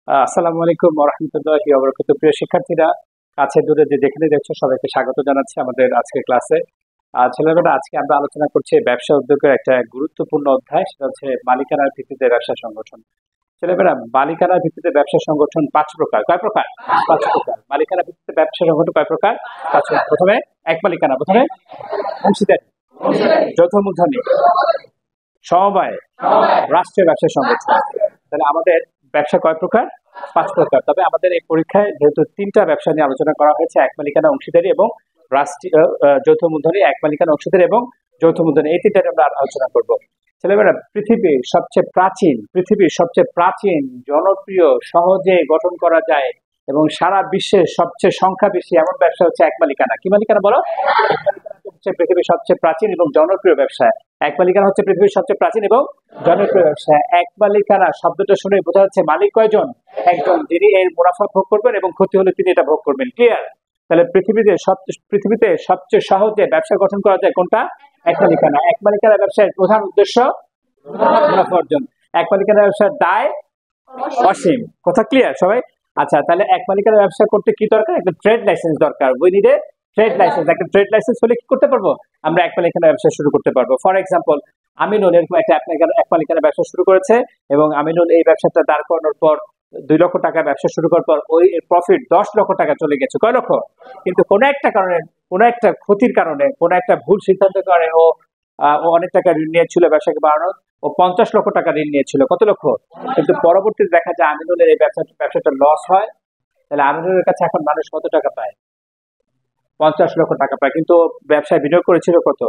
আসসালামু আলাইকুম ওয়া রাহমাতুল্লাহি ওয়া বারাকাতুহু। প্রিয় শিক্ষার্থীরা, কাছে দূরে যে যেখানে দেখছো সবাইকে স্বাগত জানাচ্ছি আমাদের আজকের ক্লাসে। ছেলেমেয়েরা, আজকে আমরা আলোচনা করছি ব্যবসা উদ্যোগের একটা গুরুত্বপূর্ণ অধ্যায়, সেটা হচ্ছে মালিকানার ভিত্তিতে ব্যবসা সংগঠন। ছেলেমেয়েরা, মালিকানার ভিত্তিতে ব্যবসা সংগঠন 5 প্রকার। কয় প্রকার? 5 প্রকার। মালিকানার ভিত্তিতে ব্যবসা সংগঠন কয় প্রকার? 5 প্রকার। প্রথমে এক মালিকানা, প্রথমে অংশীদারি, যৌথ মূলধনী, সমবায়, রাষ্ট্রীয় ব্যবসা সংগঠন। তাহলে আমাদের ব্যবসা কয় প্রকার? 5 প্রকার। তবে আমাদের এই পরীক্ষায় যেহেতু 3টা ব্যবসা নিয়ে আলোচনা করা হয়েছে, এক মালিকানা, অংশীদারি এবং রাষ্ট্রীয় যৌথ মূলধনী। এক মালিকানা, অংশীদারি এবং যৌথ মূলধনী, এই 3টা আমরা আলোচনা করব। ছেলেমেয়েরা, পৃথিবীর সবচেয়ে প্রাচীন, জনপ্রিয়, সহজে গঠন করা যায় এবং সারা বিশ্বের সবচেয়ে সংখ্যা বেশি এমন ব্যবসা হচ্ছে এক মালিকানা। কি মালিকানা বলো? হচ্ছে পৃথিবীর সবচেয়ে প্রাচীন এবং জনপ্রিয় ব্যবসা। এক মালিকানা হচ্ছে পৃথিবীর সবচেয়ে প্রাচীন এবং জনপ্রিয় ব্যবসা। এক মালিকানা শব্দটা শুনে বোঝা যাচ্ছে মালিক কয়জন? একজন, যিনি এর মুনাফা ভোগ করবেন এবং ক্ষতি হলে তিনি এটা ভোগ করবেন। ক্লিয়ার? তাহলে পৃথিবীতে সবচেয়ে সহজে ব্যবসা গঠন করা যায় কোনটা? এক মালিকানা। এক মালিকানা ব্যবসার প্রধান উদ্দেশ্য মুনাফা অর্জন। এক মালিকানা ব্যবসার দায় অসীম। কথা ক্লিয়ার সবাই? আচ্ছা, তাহলে এক মালিকানা ব্যবসা করতে কি দরকার? একটা ট্রেড লাইসেন্স দরকার। We need a trade licence. একটা ট্রেড লাইসেন্স হলে কি করতে পারবো? আমরা এক মালিকানা ব্যবসা শুরু করতে পারবো। ফর এক্সাম্পল, আমিনুল এরকম একটা এক মালিকানা ব্যবসা শুরু করেছে এবং আমিনুল এই ব্যবসাটা দাঁড় করানোর পর 2 লক্ষ টাকা ব্যবসা শুরু করার পর ওই প্রফিট 10 লক্ষ টাকা চলে গেছে। কয় লক্ষ? কিন্তু কোনো একটা কারণে, কোনো একটা ক্ষতির কারণে, কোনো একটা ভুল সিদ্ধান্তের কারণে ও অনেক টাকা ঋণ নিয়েছিল ব্যবসাকে বাড়ানোর। ও 50 লক্ষ টাকা ঋণ নিয়েছিল। কত লক্ষ? কিন্তু পরবর্তীতে দেখা যায় আমিনুলের এই ব্যবসাটা লস হয়। তাহলে আমিনুলের কাছে এখন মানুষ কত টাকা পায়? 50 লক্ষ টাকা পায়, কিন্তু ব্যবসায় বিনিয়োগ করেছিল কত?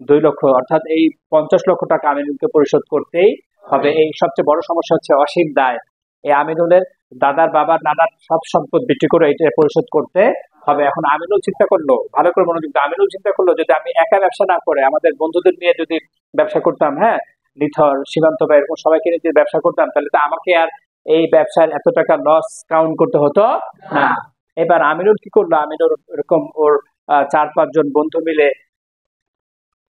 2 লক্ষ। অর্থাৎ এই 50 লক্ষ টাকা আমিনুলকে পরিশোধ করতেই হবে। এই সবচেয়ে বড় সমস্যা হচ্ছে অসীম দায়। এই আমিনুলের দাদার, বাবার, নানার সব সম্পদ বিক্রি করে এটা পরিশোধ করতে হবে। এখন আমিনুল চিন্তা করলো, ভালো করে মনোযোগ দিয়ে, আমিনুল চিন্তা করলো যদি আমি একা ব্যবসা না করে আমাদের বন্ধুদের নিয়ে যদি ব্যবসা করতাম, হ্যাঁ, নিথর, সীমান্ত বা এরকম সবাইকে নিয়ে যদি ব্যবসা করতাম, তাহলে তো আমাকে আর এই ব্যবসার এত টাকা লস কাউন্ট করতে হতো না। এবার আমিনুল কি করলো? আমিনুল এরকম ওর 4-5 জন বন্ধু মিলে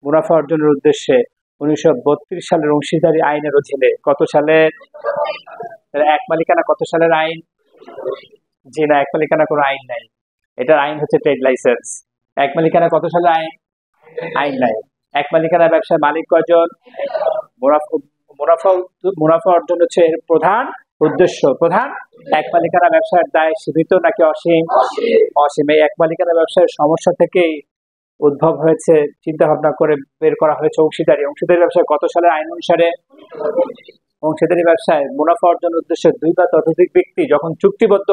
মুনাফা অর্জনের উদ্দেশ্যে 1932 সালের অংশীদারি আইনের অধীনে, কত সালে? এক মালিকানা কত সালের আইন? জি না, এক মালিকানা কোনো আইন নাই। এটার আইন হচ্ছে ট্রেড লাইসেন্স। এক মালিকানা কত সালের আইন? আইন নাই। এক মালিকানা ব্যবসায় মালিক কয়জন? মুনাফা মুনাফা মুনাফা অর্জন হচ্ছে এর প্রধান উদ্দেশ্য। প্রধান। এক মালিকানা ব্যবসার দায় সীমিত নাকি অসীম? অসীম। এই এক মালিকানা ব্যবসার সমস্যা থেকেই উদ্ভব হয়েছে, চিন্তা ভাবনা করে বের করা হয়েছে অংশীদারি। অংশীদারি ব্যবসায় কত সালের আইন অনুসারে? অংশীদারি ব্যবসায় মুনাফা অর্জনের উদ্দেশ্যে 2 বা ততোধিক ব্যক্তি যখন চুক্তিবদ্ধ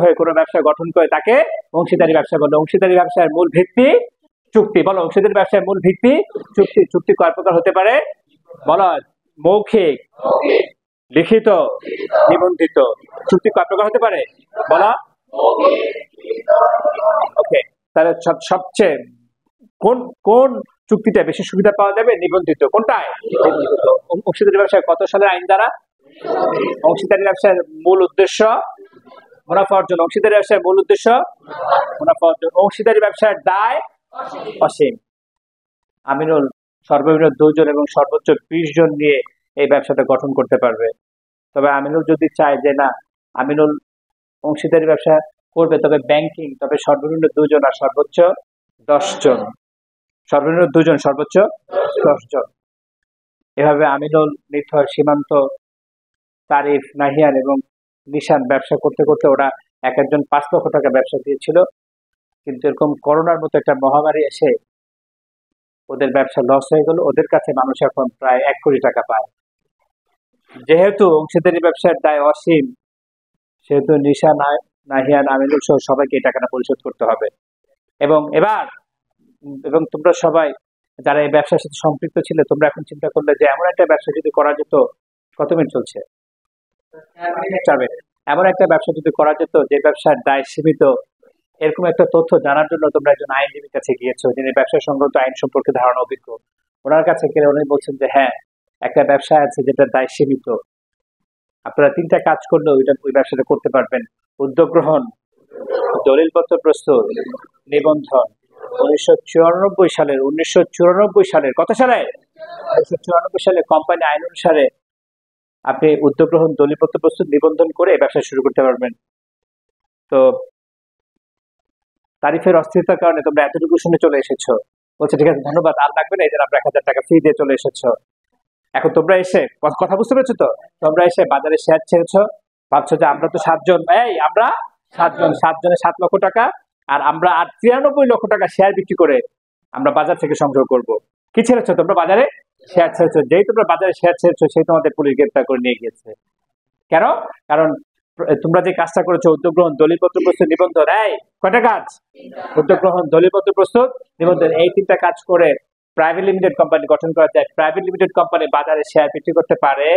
হয়ে কোনো ব্যবসা গঠন করে তাকে অংশীদারি ব্যবসা বলে। অংশীদারি ব্যবসার মূল ভিত্তি চুক্তি। বলো, অংশীদারি ব্যবসার মূল ভিত্তি চুক্তি। চুক্তি কয় প্রকার হতে পারে? বলো, মৌখিক, লিখিত, নিবন্ধিত। চুক্তি কয় প্রকার হতে পারে? বলো। ওকে, তাহলে সবচেয়ে কোন কোন চুক্তিটা বেশি সুবিধা পাওয়া যাবে? নিবন্ধিত। কোনটায়? নিবন্ধিত। অংশীদারি ব্যবসায় কত সালের আইন দ্বারা? অংশীদারি ব্যবসার মূল উদ্দেশ্য মুনাফা অর্জন। অংশীদারি ব্যবসার মূল উদ্দেশ্য মুনাফা অর্জন। অংশীদারি ব্যবসার দায় অসীম। আমিনুল সর্বনিম্ন 2 জন এবং সর্বোচ্চ 20 জন নিয়ে এই ব্যবসাটা গঠন করতে পারবে। তবে আমিনুল যদি চায় যে না, আমিনুল অংশীদারি ব্যবসা করবে, তবে ব্যাংকিং, তবে সর্বনিম্ন 2 জন আর সর্বোচ্চ 10 জন। সর্বনিম্ন 2 জন, সর্বোচ্চ 10 জন। এভাবে আমিনুল, নিথর, সীমান্ত, তারিফ, নাহিয়ান এবং নিশান ব্যবসা করতে করতে ওরা একজন 5 লক্ষ টাকা ব্যবসা দিয়েছিল। কিন্তু এরকম করোনার মতো একটা মহামারী এসে ওদের ব্যবসা লস হয়ে গেল। ওদের কাছে মানুষ এখন প্রায় 1 কোটি টাকা পায়। যেহেতু অংশীদারি ব্যবসার দায় অসীম, সেহেতু নিশা, নাহিয়ান, আমিনুল সহ সবাইকে এই টাকাটা পরিশোধ করতে হবে। এবং তোমরা সবাই যারা এই ব্যবসার সাথে সম্পৃক্ত ছিল, তোমরা এখন চিন্তা করলে যে এমন একটা ব্যবসা যদি করা যেত। কত মিনিট চলছে? 4 মিনিট। এমন একটা ব্যবসা যদি করা যেত যে ব্যবসার দায় সীমিত, এরকম একটা তথ্য জানার জন্য তোমরা একজন আইনজীবীর কাছে গিয়েছো, যিনি ব্যবসা সংক্রান্ত আইন সম্পর্কে ধারণা অভিজ্ঞ। ওনার কাছে গেলে উনি বলছেন যে হ্যাঁ, একটা ব্যবসা আছে যেটা দায় সীমিত। আপনারা 3টা কাজ করলে ওই ব্যবসাটা করতে পারবেন: উদ্যোগ গ্রহণ, দলিলপত্র প্রস্তুত, নিবন্ধন। 1994 সালের কত সালে? 1994 সালে কোম্পানি আইন অনুসারে আপনি উদ্যোগ গ্রহণ, দলিলপত্র প্রস্তুত, নিবন্ধন করে এই ব্যবসা শুরু করতে পারবেন। তো তারিফের অস্থিরতার কারণে তোমরা এতটুকু শুনে চলে এসেছো, বলছে ঠিক আছে ধন্যবাদ, আর লাগবে না, এই যে আমরা 1,000 টাকা ফি দিয়ে চলে এসেছো। এখন তোমরা এসে কথা বুঝতে পেরেছো তো? তোমরা এসে বাজারে শেয়ার ছেড়েছো, ভাবছো যে আমরা তো 7 জন, আমরা 7 জনে 7 লক্ষ টাকা, আর আমরা আর 93 লক্ষ টাকা শেয়ার বিক্রি করে আমরা বাজার থেকে সংগ্রহ করব। কি ছেড়েছো তোমরা? বাজারে শেয়ার ছেড়েছো। যেই তোমরা বাজারে শেয়ার ছেড়েছো সেই তোমাদের পুলিশ গ্রেপ্তার করে নিয়ে গিয়েছে। কেন? কারণ তোমরা যে কাজটা করেছো, উদ্যোগ গ্রহণ, দলিলপত্র প্রস্তুত, নিবন্ধন, কয়টা কাজ? উদ্যোগ গ্রহণ, দলিলপত্র প্রস্তুত, নিবন্ধন, এই 3টা কাজ করে প্রাইভেট লিমিটেড কোম্পানি গঠন করা যায়। প্রাইভেট লিমিটেড কোম্পানি বাজারে শেয়ার বিক্রি করতে পারে।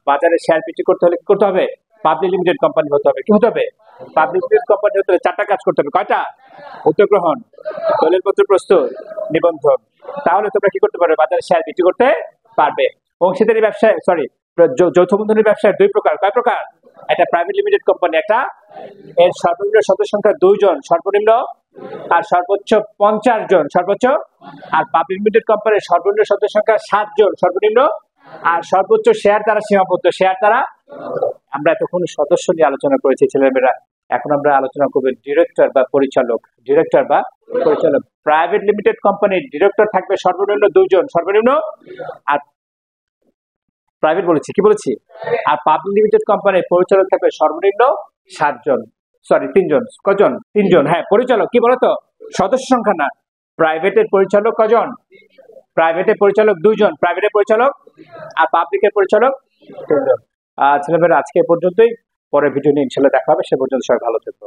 বাজারে শেয়ার বিক্রি করতে হলে কি করতে হবে? পাবলিক লিমিটেড কোম্পানি হতে হবে। কি হতে হবে? পাবলিক লিমিটেড কোম্পানি হতে হলে 4টা কাজ করতে হবে। কয়টা? উদ্যোগ গ্রহণ, দলিলপত্র প্রস্তুত, নিবন্ধন। তাহলে তোমরা কি করতে পারবে? বাজারে শেয়ার বিক্রি করতে পারবে। অংশীদারি ব্যবসায়, যৌথ বন্ধনের ব্যবসায় 2 প্রকার। কয় প্রকার? একটা প্রাইভেট লিমিটেড কোম্পানি, একটা এর সর্বনিম্ন সদস্য সংখ্যা 2 জন সর্বনিম্ন, আর সর্বোচ্চ 50 জন সর্বোচ্চ। আর পাবলিক লিমিটেড কোম্পানির সর্বনিম্ন সদস্য সংখ্যা 7 জন সর্বনিম্ন, আর সর্বোচ্চ শেয়ার দ্বারা সীমাবদ্ধ। শেয়ার দ্বারা, আমরা এতক্ষণ সদস্য নিয়ে আলোচনা করেছি ছেলেমেয়েরা, এখন আমরা আলোচনা করবো ডিরেক্টর বা পরিচালক। ডিরেক্টর বা পরিচালক। প্রাইভেট লিমিটেড কোম্পানির ডিরেক্টর থাকবে সর্বনিম্ন 2 জন সর্বনিম্ন, আর প্রাইভেট বলেছি, কি বলেছি? আর পাবলিক লিমিটেড কোম্পানির পরিচালক থাকবে সর্বনিম্ন 7 জন, 3 জন। কজন? 3 জন। হ্যাঁ, পরিচালক কি বলতো? সদস্য সংখ্যা না। প্রাইভেটের পরিচালক কজন? প্রাইভেটের পরিচালক 2 জন, প্রাইভেটের পরিচালক, আর পাবলিকের পরিচালক 3 জন। ছেলেমেয়েরা আজকে এ পর্যন্তই, পরের ভিডিও নিয়ে ইনশাল্লাহ দেখা হবে। সে পর্যন্ত সবাই ভালো থাকবে।